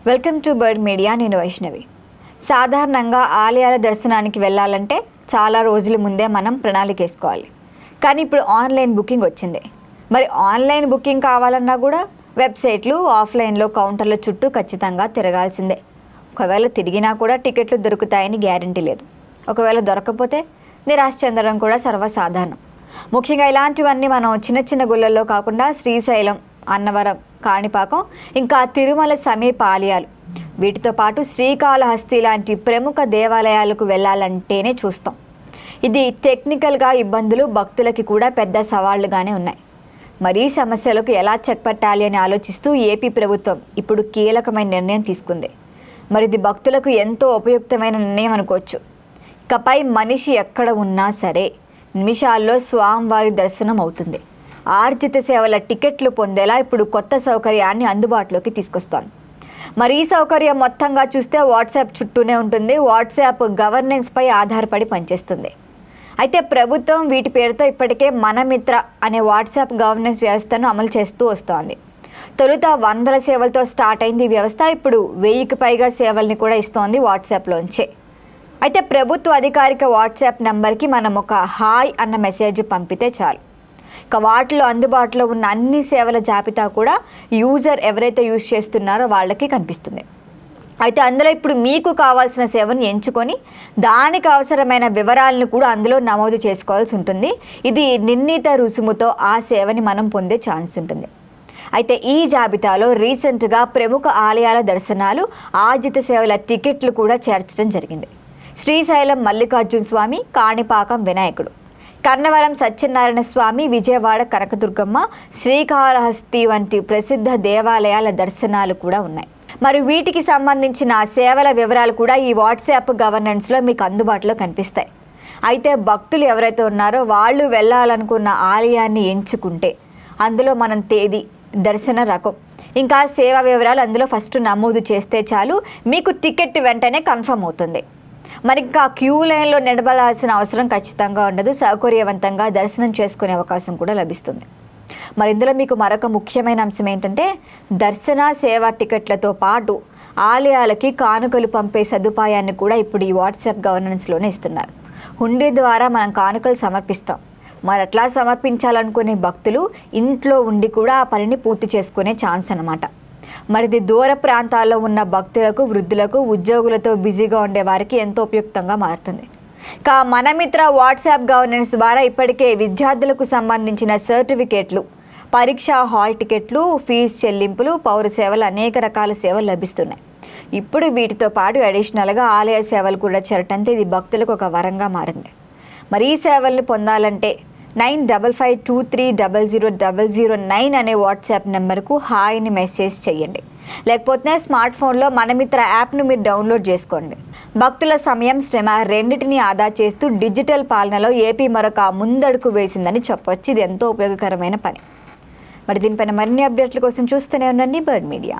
Welcome to bird media. నేను వైష్ణవి. సాధారణంగా ఆలయాల దర్శనానికి వెళ్ళాలంటే చాలా రోజుల ముందే మనం ప్రణాళిక వేసుకోవాలి. కానీ ఇప్పుడు ఆన్లైన్ బుకింగ్ వచ్చింది. మరి ఆన్లైన్ బుకింగ్ కావాలన్నా కూడా వెబ్సైట్లు, ఆఫ్లైన్లో కౌంటర్ల చుట్టూ ఖచ్చితంగా తిరగాల్సిందే. ఒకవేళ తిరిగినా కూడా టికెట్లు దొరుకుతాయని గ్యారంటీ లేదు. ఒకవేళ దొరకకపోతే నిరాశ చెందడం కూడా సర్వసాధారణం. ముఖ్యంగా ఇలాంటివన్నీ మనం చిన్న చిన్న గుళ్ళల్లో కాకుండా శ్రీశైలం, అన్నవరం, కాణిపాకం, ఇంకా తిరుమల సమీప ఆలయాలు, వీటితో పాటు శ్రీకాళహస్తి లాంటి ప్రముఖ దేవాలయాలకు వెళ్ళాలంటేనే చూస్తాం. ఇది టెక్నికల్గా ఇబ్బందులు భక్తులకి కూడా పెద్ద సవాళ్లుగానే ఉన్నాయి. మరీ సమస్యలకు ఎలా చెక్ పెట్టాలి అని ఆలోచిస్తూ ఏపీ ప్రభుత్వం ఇప్పుడు కీలకమైన నిర్ణయం తీసుకుంది. మరి ఇది భక్తులకు ఎంతో ఉపయుక్తమైన నిర్ణయం అనుకోవచ్చు. ఇకపై మనిషి ఎక్కడ ఉన్నా సరే నిమిషాల్లో స్వామివారి దర్శనం అవుతుంది. ఆర్జిత సేవల టికెట్లు పొందేలా ఇప్పుడు కొత్త సౌకర్యాన్ని అందుబాటులోకి తీసుకొస్తాను. మరి ఈ సౌకర్యం మొత్తంగా చూస్తే వాట్సాప్ చుట్టూనే ఉంటుంది. వాట్సాప్ గవర్నెన్స్పై ఆధారపడి పనిచేస్తుంది. అయితే ప్రభుత్వం వీటి పేరుతో ఇప్పటికే మనమిత్ర అనే వాట్సాప్ గవర్నెన్స్ వ్యవస్థను అమలు చేస్తూ వస్తోంది. తొలుత 100 సేవలతో స్టార్ట్ అయింది ఈ వ్యవస్థ. ఇప్పుడు 1000కి పైగా సేవల్ని కూడా ఇస్తోంది వాట్సాప్లోంచే. అయితే ప్రభుత్వ అధికారిక వాట్సాప్ నెంబర్కి మనం ఒక హాయ్ అన్న మెసేజ్ పంపితే చాలు. ఇక వాటిలో అందుబాటులో ఉన్న అన్ని సేవల జాబితా కూడా యూజర్ ఎవరైతే యూజ్ చేస్తున్నారో వాళ్ళకి కనిపిస్తుంది. అయితే అందులో ఇప్పుడు మీకు కావాల్సిన సేవను ఎంచుకొని దానికి అవసరమైన వివరాలను కూడా అందులో నమోదు చేసుకోవాల్సి ఉంటుంది. ఇది నిర్ణీత రుసుముతో ఆ సేవని మనం పొందే ఛాన్స్ ఉంటుంది. అయితే ఈ జాబితాలో రీసెంట్గా ప్రముఖ ఆలయాల దర్శనాలు, ఆర్జిత సేవల టికెట్లు కూడా చేర్చడం జరిగింది. శ్రీశైలం మల్లికార్జున స్వామి, కాణిపాకం వినాయకుడు, కన్నవరం సత్యనారాయణ స్వామి, విజయవాడ కనకదుర్గమ్మ, శ్రీకాళహస్తి వంటి ప్రసిద్ధ దేవాలయాల దర్శనాలు కూడా ఉన్నాయి. మరి వీటికి సంబంధించిన సేవల వివరాలు కూడా ఈ వాట్సాప్ గవర్నెన్స్లో మీకు అందుబాటులో కనిపిస్తాయి. అయితే భక్తులు ఎవరైతే ఉన్నారో వాళ్ళు వెళ్ళాలనుకున్న ఆలయాన్ని ఎంచుకుంటే అందులో మనం తేదీ, దర్శన రకం, ఇంకా సేవా వివరాలు అందులో ఫస్ట్ నమోదు చేస్తే చాలు, మీకు టికెట్ వెంటనే కన్ఫర్మ్ అవుతుంది. మరి ఇంకా క్యూ లైన్లో నిలబడాల్సిన అవసరం ఖచ్చితంగా ఉండదు. సౌకర్యవంతంగా దర్శనం చేసుకునే అవకాశం కూడా లభిస్తుంది. మరి ఇందులో మీకు మరొక ముఖ్యమైన అంశం ఏంటంటే దర్శన సేవా టికెట్లతో పాటు ఆలయాలకి కానుకలు పంపే సదుపాయాన్ని కూడా ఇప్పుడు ఈ వాట్సాప్ గవర్నెన్స్లోనే ఇస్తున్నారు. హుండీ ద్వారా మనం కానుకలు సమర్పిస్తాం. మరి అట్లా సమర్పించాలనుకునే భక్తులు ఇంట్లో ఉండి కూడా ఆ పనిని పూర్తి చేసుకునే ఛాన్స్ అన్నమాట. మరి ఇది దూర ప్రాంతాల్లో ఉన్న భక్తులకు, వృద్ధులకు, ఉద్యోగులతో బిజీగా ఉండే వారికి ఎంతో ఉపయుక్తంగా మారుతుంది. ఇక మనమిత్ర వాట్సాప్ గవర్నెన్స్ ద్వారా ఇప్పటికే విద్యార్థులకు సంబంధించిన సర్టిఫికేట్లు, పరీక్ష హాల్ టికెట్లు, ఫీజు చెల్లింపులు, పౌర సేవలు, అనేక రకాల సేవలు లభిస్తున్నాయి. ఇప్పుడు వీటితో పాటు అడిషనల్గా ఆలయ సేవలు కూడా చేరటంతో ఇది భక్తులకు ఒక వరంగా మారింది. మరి ఈ సేవల్ని పొందాలంటే 9552300009 అనే వాట్సాప్ నెంబర్కు హాయ్ని మెసేజ్ చేయండి. లేకపోతే స్మార్ట్ ఫోన్లో మనమిత్ర యాప్ను మీరు డౌన్లోడ్ చేసుకోండి. భక్తుల సమయం, శ్రమ రెండింటినీ ఆదా చేస్తూ డిజిటల్ పాలనలో ఏపీ మరొక ముందడుగు వేసిందని చెప్పొచ్చు. ఇది ఎంతో ఉపయోగకరమైన పని. మరి దీనిపైన మరిన్ని అప్డేట్ల కోసం చూస్తూనే ఉండండి బర్డ్ మీడియా.